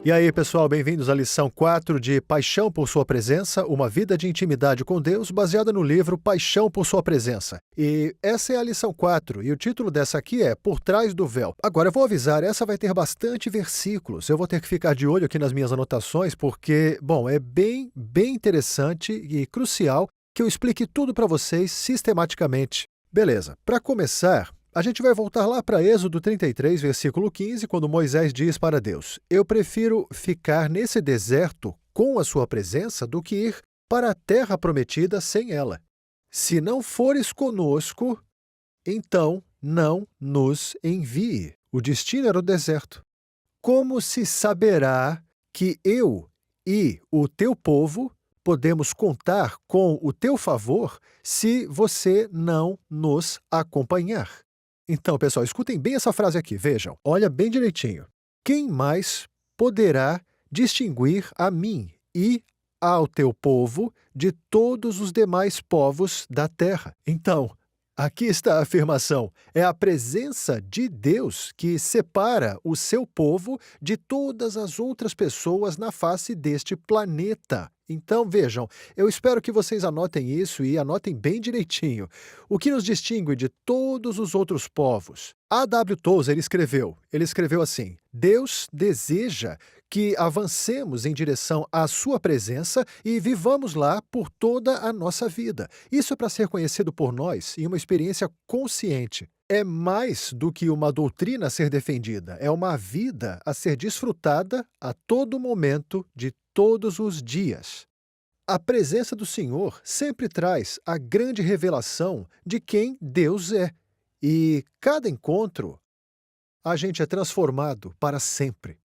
E aí, pessoal, bem-vindos à lição 4 de Paixão por Sua Presença, uma vida de intimidade com Deus, baseada no livro Paixão por Sua Presença. E essa é a lição 4, e o título dessa aqui é Por Trás do Véu. Agora, eu vou avisar, essa vai ter bastante versículos. Eu vou ter que ficar de olho aqui nas minhas anotações, porque, bom, é bem interessante e crucial que eu explique tudo para vocês sistematicamente. Beleza, para começar, a gente vai voltar lá para Êxodo 33, versículo 15, quando Moisés diz para Deus: Eu prefiro ficar nesse deserto com a sua presença do que ir para a terra prometida sem ela. Se não fores conosco, então não nos envie. O destino era o deserto. Como se saberá que eu e o teu povo podemos contar com o teu favor se você não nos acompanhar? Então, pessoal, escutem bem essa frase aqui, vejam. Olha bem direitinho. Quem mais poderá distinguir a mim e ao teu povo de todos os demais povos da terra? Então, aqui está a afirmação. É a presença de Deus que separa o seu povo de todas as outras pessoas na face deste planeta. Então, vejam, eu espero que vocês anotem isso e anotem bem direitinho. O que nos distingue de todos os outros povos? A.W. Tozer ele escreveu assim: Deus deseja que avancemos em direção à sua presença e vivamos lá por toda a nossa vida. Isso é para ser conhecido por nós em uma experiência consciente. É mais do que uma doutrina a ser defendida, é uma vida a ser desfrutada a todo momento de todos os dias. A presença do Senhor sempre traz a grande revelação de quem Deus é. E cada encontro, a gente é transformado para sempre.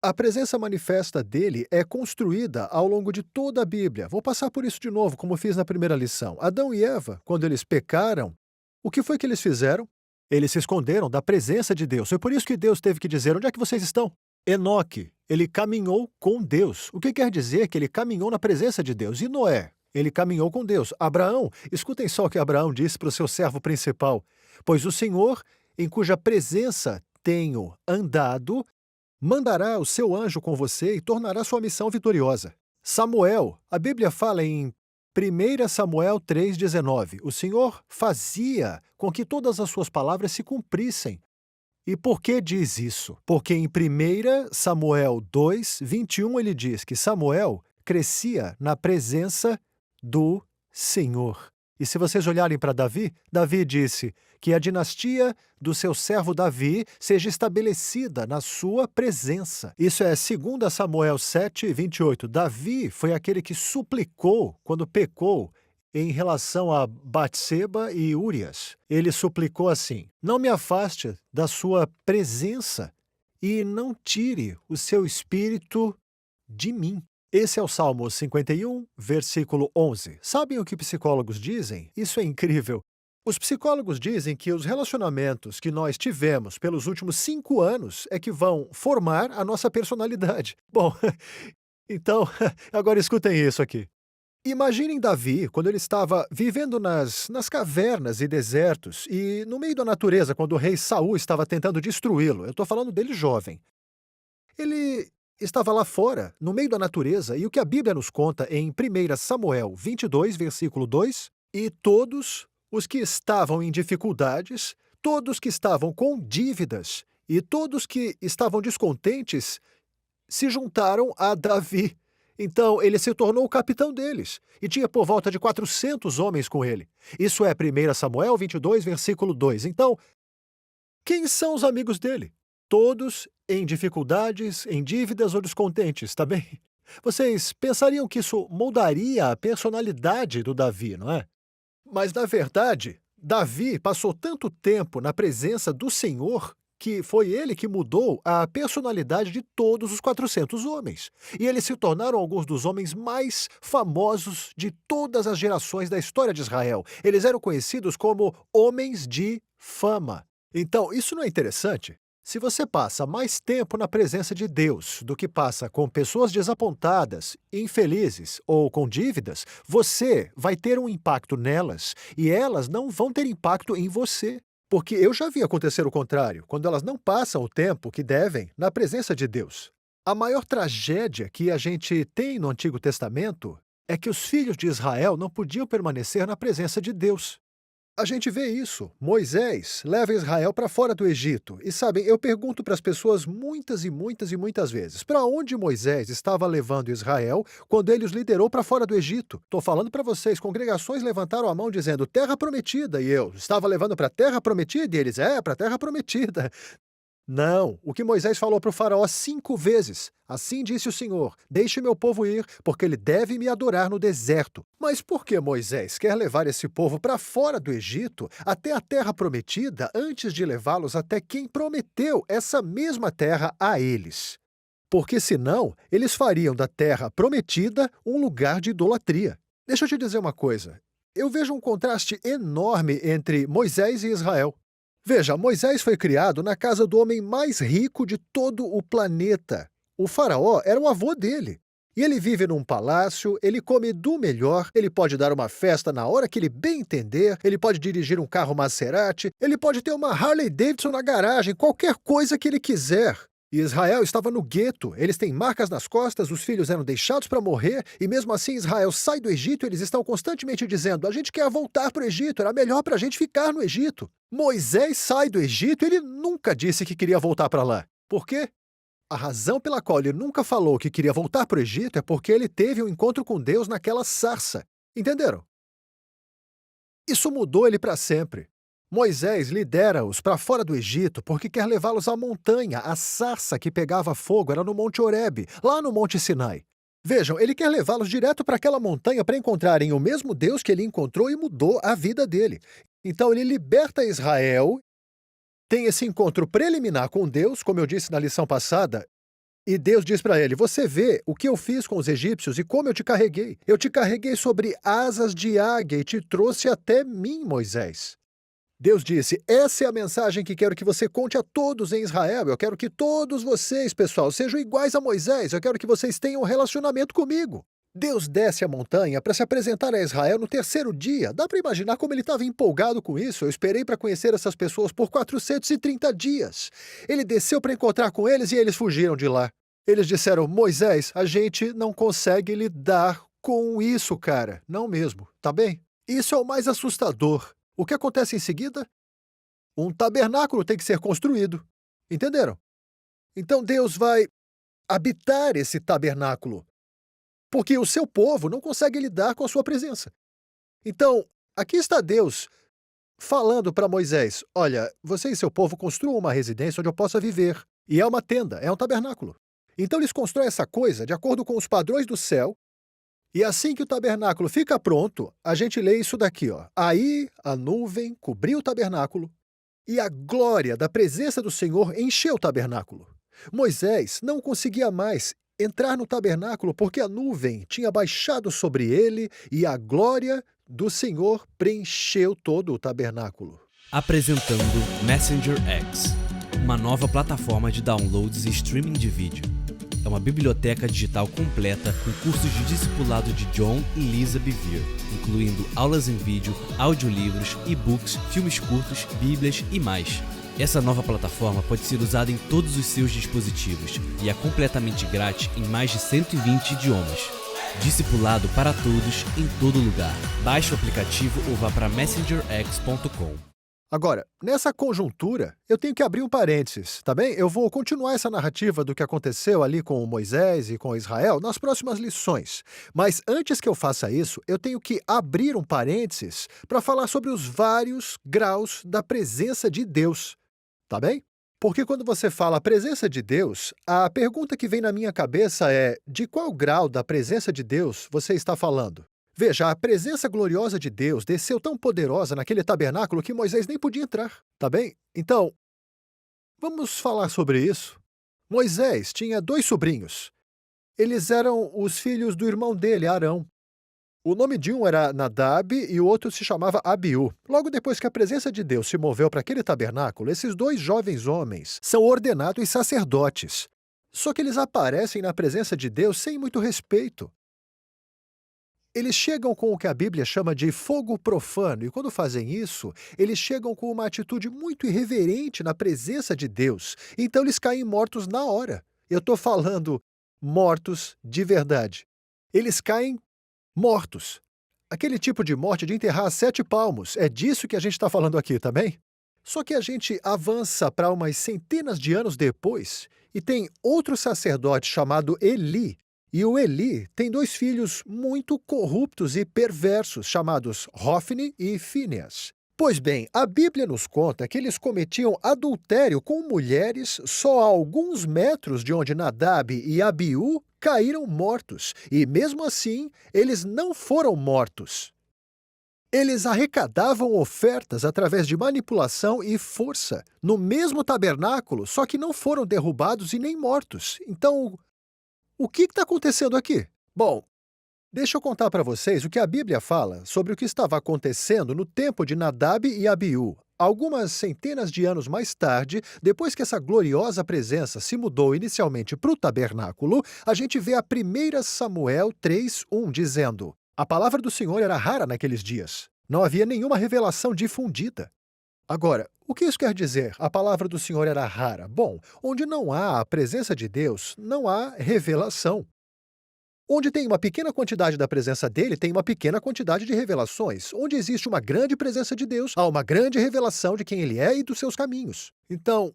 A presença manifesta dele é construída ao longo de toda a Bíblia. Vou passar por isso de novo, como fiz na primeira lição. Adão e Eva, quando eles pecaram, o que foi que eles fizeram? Eles se esconderam da presença de Deus. Foi por isso que Deus teve que dizer: onde é que vocês estão? Enoque, ele caminhou com Deus. O que quer dizer que ele caminhou na presença de Deus? E Noé? Ele caminhou com Deus. Abraão, escutem só o que Abraão disse para o seu servo principal: pois o Senhor, em cuja presença tenho andado, mandará o seu anjo com você e tornará sua missão vitoriosa. Samuel, a Bíblia fala em 1 Samuel 3,19. O Senhor fazia com que todas as suas palavras se cumprissem. E por que diz isso? Porque em 1 Samuel 2:21 ele diz que Samuel crescia na presença do Senhor. E se vocês olharem para Davi, Davi disse que a dinastia do seu servo Davi seja estabelecida na sua presença. Isso é 2 Samuel 7:28. Davi foi aquele que suplicou quando pecou em relação a Batseba e Úrias. Ele suplicou assim: não me afaste da sua presença e não tire o seu espírito de mim. Esse é o Salmo 51, versículo 11. Sabem o que psicólogos dizem? Isso é incrível. Os psicólogos dizem que os relacionamentos que nós tivemos pelos últimos 5 anos é que vão formar a nossa personalidade. Bom, então, agora escutem isso aqui. Imaginem Davi quando ele estava vivendo nas cavernas e desertos e no meio da natureza, quando o rei Saul estava tentando destruí-lo. Eu estou falando dele jovem. Ele estava lá fora, no meio da natureza, e o que a Bíblia nos conta em 1 Samuel 22, versículo 2, e todos os que estavam em dificuldades, todos que estavam com dívidas e todos que estavam descontentes se juntaram a Davi. Então, ele se tornou o capitão deles, e tinha por volta de 400 homens com ele. Isso é 1 Samuel 22, versículo 2. Então, quem são os amigos dele? Todos em dificuldades, em dívidas ou descontentes, tá bem? Vocês pensariam que isso moldaria a personalidade do Davi, não é? Mas, na verdade, Davi passou tanto tempo na presença do Senhor que foi ele que mudou a personalidade de todos os 400 homens. E eles se tornaram alguns dos homens mais famosos de todas as gerações da história de Israel. Eles eram conhecidos como homens de fama. Então, isso não é interessante? Se você passa mais tempo na presença de Deus do que passa com pessoas desapontadas, infelizes ou com dívidas, você vai ter um impacto nelas e elas não vão ter impacto em você. Porque eu já vi acontecer o contrário, quando elas não passam o tempo que devem na presença de Deus. A maior tragédia que a gente tem no Antigo Testamento é que os filhos de Israel não podiam permanecer na presença de Deus. A gente vê isso. Moisés leva Israel para fora do Egito. E sabem, eu pergunto para as pessoas muitas e muitas e muitas vezes: para onde Moisés estava levando Israel quando ele os liderou para fora do Egito? Estou falando para vocês, congregações levantaram a mão dizendo terra prometida, e eu estava levando para a terra prometida, e eles, para a terra prometida. Não, o que Moisés falou para o faraó 5 vezes. Assim disse o Senhor, deixe meu povo ir, porque ele deve me adorar no deserto. Mas por que Moisés quer levar esse povo para fora do Egito, até a terra prometida, antes de levá-los até quem prometeu essa mesma terra a eles? Porque senão, eles fariam da terra prometida um lugar de idolatria. Deixa eu te dizer uma coisa. Eu vejo um contraste enorme entre Moisés e Israel. Veja, Moisés foi criado na casa do homem mais rico de todo o planeta. O faraó era o avô dele. E ele vive num palácio, ele come do melhor, ele pode dar uma festa na hora que ele bem entender, ele pode dirigir um carro Maserati, ele pode ter uma Harley Davidson na garagem, qualquer coisa que ele quiser. E Israel estava no gueto, eles têm marcas nas costas, os filhos eram deixados para morrer, e mesmo assim Israel sai do Egito e eles estão constantemente dizendo: a gente quer voltar para o Egito, era melhor para a gente ficar no Egito. Moisés sai do Egito e ele nunca disse que queria voltar para lá. Por quê? A razão pela qual ele nunca falou que queria voltar para o Egito é porque ele teve um encontro com Deus naquela sarça. Entenderam? Isso mudou ele para sempre. Moisés lidera-os para fora do Egito porque quer levá-los à montanha. A sarça que pegava fogo era no Monte Horebe, lá no Monte Sinai. Vejam, ele quer levá-los direto para aquela montanha para encontrarem o mesmo Deus que ele encontrou e mudou a vida dele. Então ele liberta Israel, tem esse encontro preliminar com Deus, como eu disse na lição passada, e Deus diz para ele: você vê o que eu fiz com os egípcios e como eu te carreguei. Eu te carreguei sobre asas de águia e te trouxe até mim, Moisés. Deus disse: essa é a mensagem que quero que você conte a todos em Israel. Eu quero que todos vocês, pessoal, sejam iguais a Moisés. Eu quero que vocês tenham um relacionamento comigo. Deus desce a montanha para se apresentar a Israel no 3º dia. Dá para imaginar como ele estava empolgado com isso. Eu esperei para conhecer essas pessoas por 430 dias. Ele desceu para encontrar com eles e eles fugiram de lá. Eles disseram: Moisés, a gente não consegue lidar com isso, cara. Não mesmo, tá bem? Isso é o mais assustador. O que acontece em seguida? Um tabernáculo tem que ser construído. Entenderam? Então Deus vai habitar esse tabernáculo, porque o seu povo não consegue lidar com a sua presença. Então, aqui está Deus falando para Moisés: olha, você e seu povo construam uma residência onde eu possa viver. E é uma tenda, é um tabernáculo. Então eles constroem essa coisa de acordo com os padrões do céu. E assim que o tabernáculo fica pronto, a gente lê isso daqui, ó. Aí a nuvem cobriu o tabernáculo e a glória da presença do Senhor encheu o tabernáculo. Moisés não conseguia mais entrar no tabernáculo porque a nuvem tinha baixado sobre ele e a glória do Senhor preencheu todo o tabernáculo. Apresentando Messenger X, uma nova plataforma de downloads e streaming de vídeo. É uma biblioteca digital completa com cursos de discipulado de John e Lisa Bevere, incluindo aulas em vídeo, audiolivros, e-books, filmes curtos, bíblias e mais. Essa nova plataforma pode ser usada em todos os seus dispositivos e é completamente grátis em mais de 120 idiomas. Discipulado para todos, em todo lugar. Baixe o aplicativo ou vá para messengerx.com. Agora, nessa conjuntura, eu tenho que abrir um parênteses, tá bem? Eu vou continuar essa narrativa do que aconteceu ali com Moisés e com Israel nas próximas lições. Mas antes que eu faça isso, eu tenho que abrir um parênteses para falar sobre os vários graus da presença de Deus, tá bem? Porque quando você fala a presença de Deus, a pergunta que vem na minha cabeça é: de qual grau da presença de Deus você está falando? Veja, a presença gloriosa de Deus desceu tão poderosa naquele tabernáculo que Moisés nem podia entrar, tá bem? Então, vamos falar sobre isso. Moisés tinha 2 sobrinhos. Eles eram os filhos do irmão dele, Arão. O nome de um era Nadab e o outro se chamava Abiú. Logo depois que a presença de Deus se moveu para aquele tabernáculo, esses 2 jovens homens são ordenados sacerdotes. Só que eles aparecem na presença de Deus sem muito respeito. Eles chegam com o que a Bíblia chama de fogo profano, e quando fazem isso, eles chegam com uma atitude muito irreverente na presença de Deus. Então eles caem mortos na hora. Eu estou falando mortos de verdade. Eles caem mortos. Aquele tipo de morte de enterrar a 7 palmos. É disso que a gente está falando aqui, tá bem? Só que a gente avança para umas centenas de anos depois e tem outro sacerdote chamado Eli. E o Eli tem 2 filhos muito corruptos e perversos, chamados Hofni e Fíneas. Pois bem, a Bíblia nos conta que eles cometiam adultério com mulheres só a alguns metros de onde Nadab e Abiú caíram mortos. E mesmo assim, eles não foram mortos. Eles arrecadavam ofertas através de manipulação e força, no mesmo tabernáculo, só que não foram derrubados e nem mortos. Então, o que está acontecendo aqui? Bom, deixa eu contar para vocês o que a Bíblia fala sobre o que estava acontecendo no tempo de Nadab e Abiú. Algumas centenas de anos mais tarde, depois que essa gloriosa presença se mudou inicialmente para o tabernáculo, a gente vê a 1 Samuel 3:1 dizendo: a palavra do Senhor era rara naqueles dias. Não havia nenhuma revelação difundida. Agora, o que isso quer dizer? A palavra do Senhor era rara. Bom, onde não há a presença de Deus, não há revelação. Onde tem uma pequena quantidade da presença dele, tem uma pequena quantidade de revelações. Onde existe uma grande presença de Deus, há uma grande revelação de quem ele é e dos seus caminhos. Então,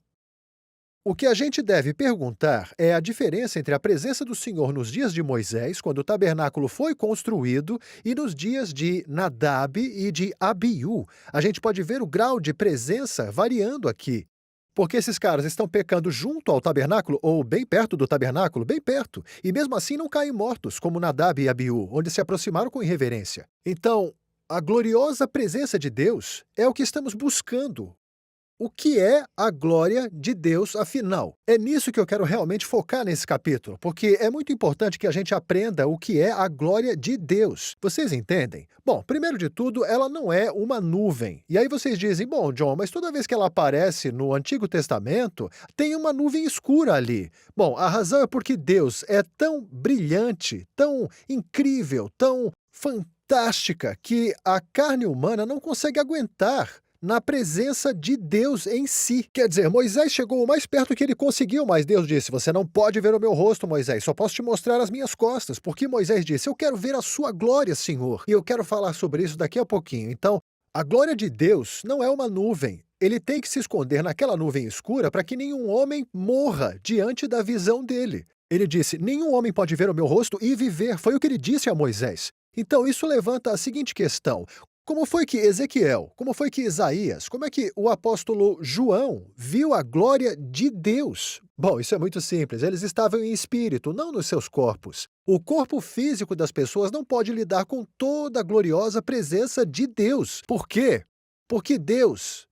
o que a gente deve perguntar é a diferença entre a presença do Senhor nos dias de Moisés, quando o tabernáculo foi construído, e nos dias de Nadab e de Abiú. A gente pode ver o grau de presença variando aqui. Porque esses caras estão pecando junto ao tabernáculo, ou bem perto do tabernáculo, bem perto, e mesmo assim não caem mortos, como Nadab e Abiú, onde se aproximaram com irreverência. Então, a gloriosa presença de Deus é o que estamos buscando. O que é a glória de Deus, afinal? É nisso que eu quero realmente focar nesse capítulo, porque é muito importante que a gente aprenda o que é a glória de Deus. Vocês entendem? Bom, primeiro de tudo, ela não é uma nuvem. E aí vocês dizem, bom, John, mas toda vez que ela aparece no Antigo Testamento, tem uma nuvem escura ali. Bom, a razão é porque Deus é tão brilhante, tão incrível, tão fantástica, que a carne humana não consegue aguentar na presença de Deus em si. Quer dizer, Moisés chegou o mais perto que ele conseguiu, mas Deus disse, você não pode ver o meu rosto, Moisés, só posso te mostrar as minhas costas, porque Moisés disse, eu quero ver a sua glória, Senhor, e eu quero falar sobre isso daqui a pouquinho. Então, a glória de Deus não é uma nuvem. Ele tem que se esconder naquela nuvem escura para que nenhum homem morra diante da visão dele. Ele disse, nenhum homem pode ver o meu rosto e viver, foi o que ele disse a Moisés. Então, isso levanta a seguinte questão. Como foi que Ezequiel, como foi que Isaías, como é que o apóstolo João viu a glória de Deus? Bom, isso é muito simples, eles estavam em espírito, não nos seus corpos. O corpo físico das pessoas não pode lidar com toda a gloriosa presença de Deus. Por quê? Porque Deus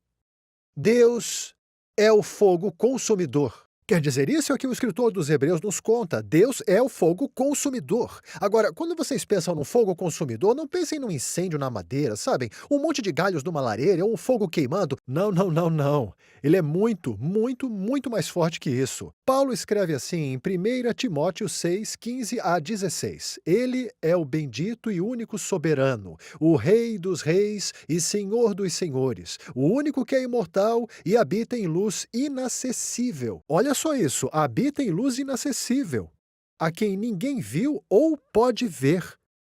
é o fogo consumidor. Quer dizer, isso é o que o escritor dos Hebreus nos conta. Deus é o fogo consumidor. Agora, quando vocês pensam no fogo consumidor, não pensem num incêndio na madeira, sabem? Um monte de galhos numa lareira ou um fogo queimando. Não, não, não, não. Ele é muito, muito, muito mais forte que isso. Paulo escreve assim em 1 Timóteo 6, 15 a 16. Ele é o bendito e único soberano, o Rei dos reis e Senhor dos senhores, o único que é imortal e habita em luz inacessível. Olha só isso, habita em luz inacessível, a quem ninguém viu ou pode ver.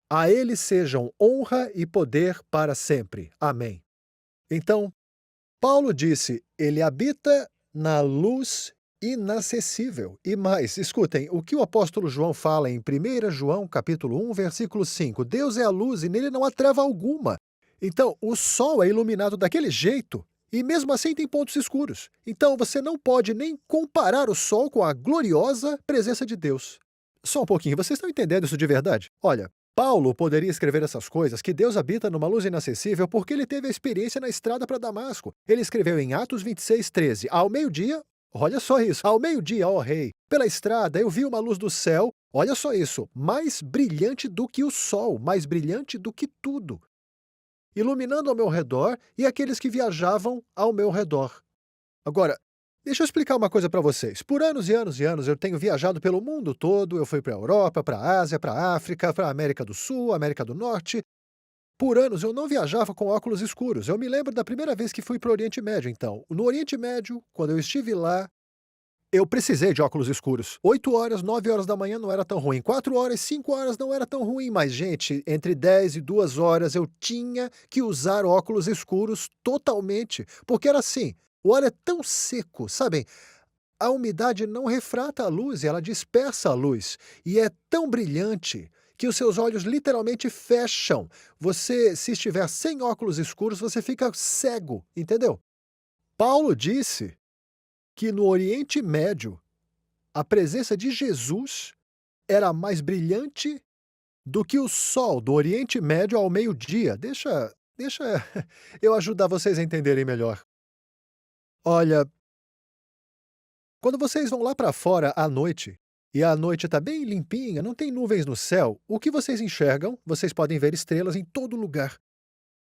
A ele sejam honra e poder para sempre. Amém. Então, Paulo disse, ele habita na luz inacessível. E mais, escutem, o que o apóstolo João fala em 1 João capítulo 1, versículo 5. Deus é a luz e nele não há treva alguma. Então, o sol é iluminado daquele jeito e mesmo assim tem pontos escuros. Então, você não pode nem comparar o sol com a gloriosa presença de Deus. Só um pouquinho, vocês estão entendendo isso de verdade? Olha, Paulo poderia escrever essas coisas, que Deus habita numa luz inacessível, porque ele teve a experiência na estrada para Damasco. Ele escreveu em Atos 26, 13, ao meio-dia, olha só isso, ao meio-dia, ó rei, pela estrada eu vi uma luz do céu, olha só isso, mais brilhante do que o sol, mais brilhante do que tudo, iluminando ao meu redor e aqueles que viajavam ao meu redor. Agora, deixa eu explicar uma coisa para vocês. Por anos e anos e anos eu tenho viajado pelo mundo todo, eu fui para a Europa, para a Ásia, para a África, para a América do Sul, América do Norte. Por anos eu não viajava com óculos escuros. Eu me lembro da primeira vez que fui para o Oriente Médio, então. No Oriente Médio, quando eu estive lá, Eu precisei de óculos escuros. 8 horas, 9 horas da manhã não era tão ruim. 4 horas, 5 horas não era tão ruim. Mas, gente, entre 10 e 2 horas eu tinha que usar óculos escuros totalmente. Porque era assim, o ar é tão seco, sabem? A umidade não refrata a luz, ela dispersa a luz. E é tão brilhante que os seus olhos literalmente fecham. Você, se estiver sem óculos escuros, você fica cego, entendeu? Paulo disse que no Oriente Médio, a presença de Jesus era mais brilhante do que o sol do Oriente Médio ao meio-dia. Deixa eu ajudar vocês a entenderem melhor. Olha, quando vocês vão lá para fora à noite, e a noite está bem limpinha, não tem nuvens no céu, o que vocês enxergam? Vocês podem ver estrelas em todo lugar.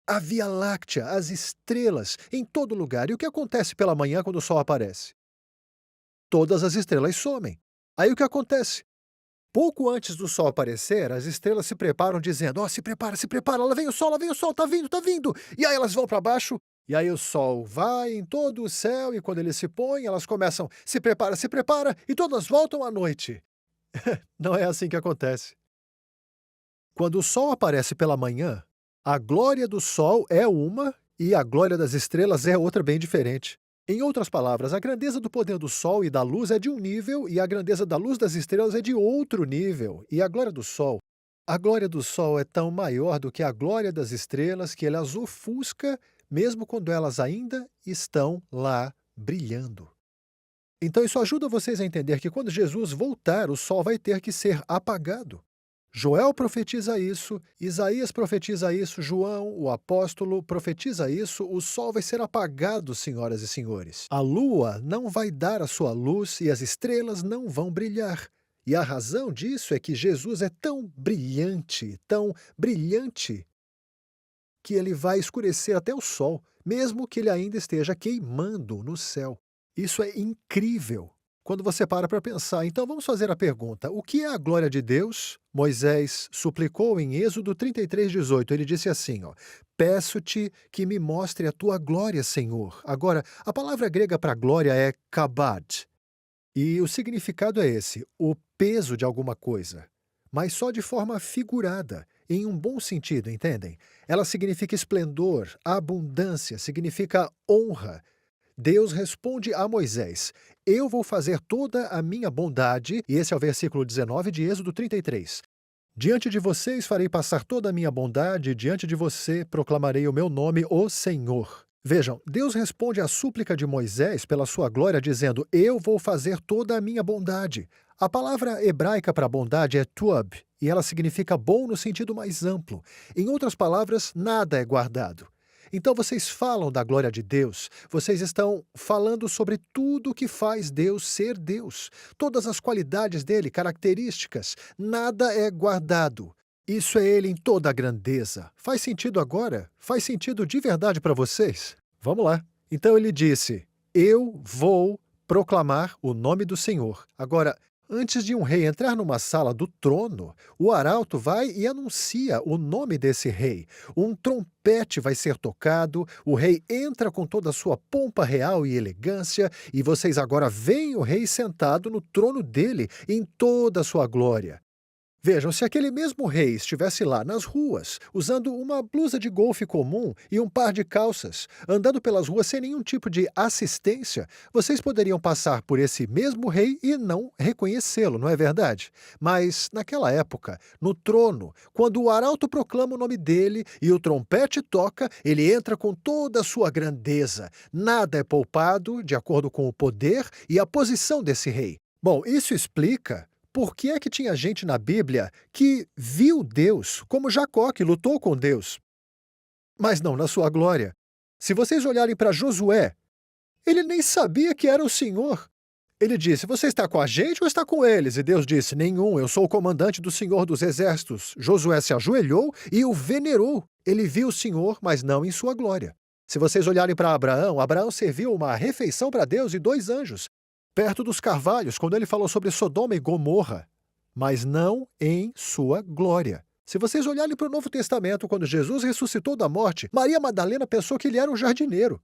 A Via Láctea, as estrelas em todo lugar. E o que acontece pela manhã quando o sol aparece? Todas as estrelas somem. Aí o que acontece? Pouco antes do sol aparecer, as estrelas se preparam dizendo: se prepara, lá vem o sol, tá vindo, tá vindo. E aí elas vão para baixo, e aí o sol vai em todo o céu, e quando ele se põe, elas começam: se prepara, e todas voltam à noite. Não é assim que acontece. Quando o sol aparece pela manhã, a glória do sol é uma e a glória das estrelas é outra bem diferente. Em outras palavras, a grandeza do poder do sol e da luz é de um nível e a grandeza da luz das estrelas é de outro nível. E a glória do sol é tão maior do que a glória das estrelas que ele as ofusca, mesmo quando elas ainda estão lá brilhando. Então isso ajuda vocês a entender que quando Jesus voltar, o sol vai ter que ser apagado. Joel profetiza isso, Isaías profetiza isso, João, o apóstolo, profetiza isso, o sol vai ser apagado, senhoras e senhores. A lua não vai dar a sua luz e as estrelas não vão brilhar. E a razão disso é que Jesus é tão brilhante, que ele vai escurecer até o sol, mesmo que ele ainda esteja queimando no céu. Isso é incrível quando você para pensar. Então vamos fazer a pergunta: o que é a glória de Deus? Moisés suplicou em Êxodo 33:18. Ele disse assim: peço-te que me mostre a tua glória, Senhor. Agora, a palavra grega para glória é kabad. E o significado é esse: o peso de alguma coisa. Mas só de forma figurada, em um bom sentido, entendem? Ela significa esplendor, abundância, significa honra. Deus responde a Moisés: eu vou fazer toda a minha bondade, e esse é o versículo 19 de Êxodo 33. Diante de vocês farei passar toda a minha bondade, diante de você proclamarei o meu nome, o Senhor. Vejam, Deus responde à súplica de Moisés pela sua glória, dizendo: eu vou fazer toda a minha bondade. A palavra hebraica para bondade é tuab, e ela significa bom no sentido mais amplo. Em outras palavras, nada é guardado. Então vocês falam da glória de Deus, vocês estão falando sobre tudo que faz Deus ser Deus, todas as qualidades dele, características, nada é guardado. Isso é ele em toda a grandeza. Faz sentido agora? Faz sentido de verdade para vocês? Vamos lá. Então ele disse: eu vou proclamar o nome do Senhor. Agora, antes de um rei entrar numa sala do trono, o arauto vai e anuncia o nome desse rei. Um trompete vai ser tocado, o rei entra com toda a sua pompa real e elegância, e vocês agora veem o rei sentado no trono dele em toda a sua glória. Vejam, se aquele mesmo rei estivesse lá nas ruas, usando uma blusa de golfe comum e um par de calças, andando pelas ruas sem nenhum tipo de assistência, vocês poderiam passar por esse mesmo rei e não reconhecê-lo, não é verdade? Mas, naquela época, no trono, quando o arauto proclama o nome dele e o trompete toca, ele entra com toda a sua grandeza. Nada é poupado de acordo com o poder e a posição desse rei. Bom, isso explica por que é que tinha gente na Bíblia que viu Deus, como Jacó, que lutou com Deus, mas não na sua glória. Se vocês olharem para Josué, ele nem sabia que era o Senhor. Ele disse: você está com a gente ou está com eles? E Deus disse: nenhum, eu sou o comandante do Senhor dos Exércitos. Josué se ajoelhou e o venerou. Ele viu o Senhor, mas não em sua glória. Se vocês olharem para Abraão, Abraão serviu uma refeição para Deus e 2 anjos, perto dos carvalhos, quando ele falou sobre Sodoma e Gomorra, mas não em sua glória. Se vocês olharem para o Novo Testamento, quando Jesus ressuscitou da morte, Maria Madalena pensou que ele era um jardineiro.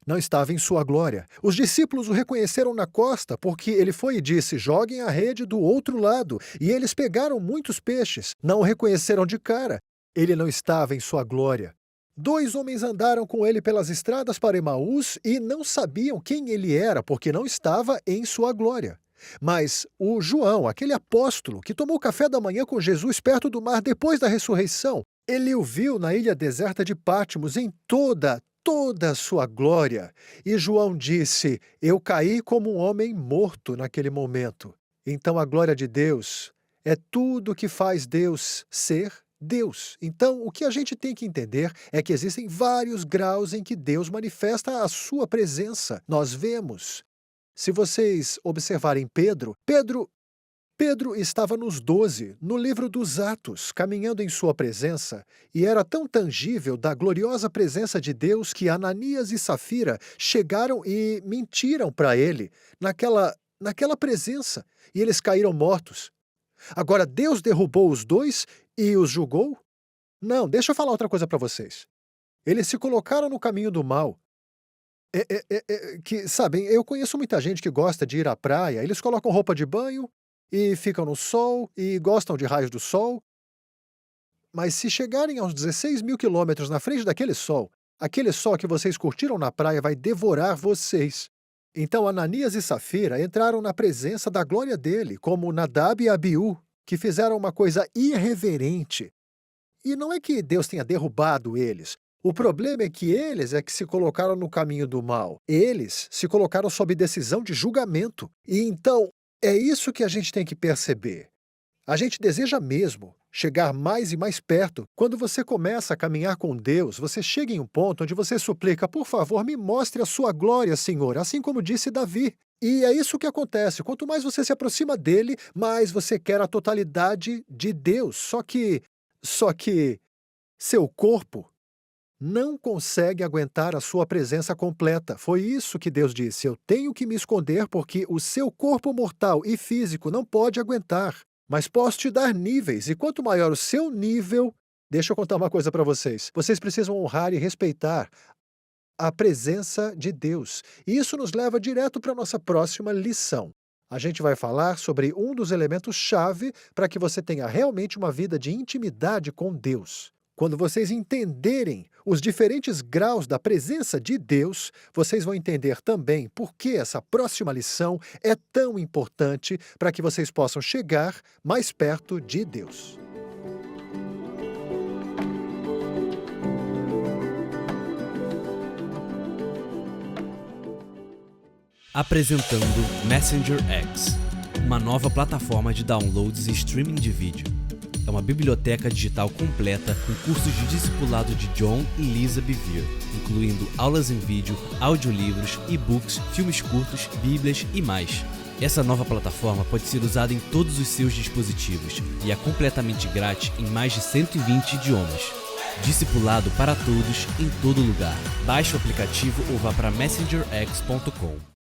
Não estava em sua glória. Os discípulos o reconheceram na costa, porque ele foi e disse: joguem a rede do outro lado. E eles pegaram muitos peixes. Não o reconheceram de cara. Ele não estava em sua glória. 2 homens andaram com ele pelas estradas para Emaús e não sabiam quem ele era, porque não estava em sua glória. Mas o João, aquele apóstolo que tomou café da manhã com Jesus perto do mar depois da ressurreição, ele o viu na ilha deserta de Patmos em toda a sua glória. E João disse: eu caí como um homem morto naquele momento. Então a glória de Deus é tudo que faz Deus ser Deus. Então, o que a gente tem que entender é que existem vários graus em que Deus manifesta a sua presença. Nós vemos. Se vocês observarem Pedro estava nos 12, no livro dos Atos, caminhando em sua presença, e era tão tangível da gloriosa presença de Deus que Ananias e Safira chegaram e mentiram para ele naquela presença, e eles caíram mortos. Agora, Deus derrubou os 2 e os julgou? Não, deixa eu falar outra coisa para vocês. Eles se colocaram no caminho do mal. Sabem, eu conheço muita gente que gosta de ir à praia, eles colocam roupa de banho e ficam no sol e gostam de raios do sol. Mas se chegarem aos 16 mil quilômetros na frente daquele sol, aquele sol que vocês curtiram na praia vai devorar vocês. Então Ananias e Safira entraram na presença da glória dele, como Nadab e Abiú, que fizeram uma coisa irreverente. E não é que Deus tenha derrubado eles. O problema é que eles se colocaram no caminho do mal. Eles se colocaram sob decisão de julgamento. E então, é isso que a gente tem que perceber. A gente deseja mesmo chegar mais e mais perto. Quando você começa a caminhar com Deus, você chega em um ponto onde você suplica: por favor, me mostre a sua glória, Senhor, assim como disse Davi. E é isso que acontece. Quanto mais você se aproxima dele, mais você quer a totalidade de Deus. Só que seu corpo não consegue aguentar a sua presença completa. Foi isso que Deus disse: eu tenho que me esconder porque o seu corpo mortal e físico não pode aguentar. Mas posso te dar níveis, e quanto maior o seu nível... Deixa eu contar uma coisa para vocês. Vocês precisam honrar e respeitar a presença de Deus. E isso nos leva direto para a nossa próxima lição. A gente vai falar sobre um dos elementos-chave para que você tenha realmente uma vida de intimidade com Deus. Quando vocês entenderem os diferentes graus da presença de Deus, vocês vão entender também por que essa próxima lição é tão importante para que vocês possam chegar mais perto de Deus. Apresentando Messenger X, uma nova plataforma de downloads e streaming de vídeo. É uma biblioteca digital completa com cursos de discipulado de John e Lisa Bevere, incluindo aulas em vídeo, audiolivros, e-books, filmes curtos, bíblias e mais. Essa nova plataforma pode ser usada em todos os seus dispositivos e é completamente grátis em mais de 120 idiomas. Discipulado para todos, em todo lugar. Baixe o aplicativo ou vá para messengerx.com.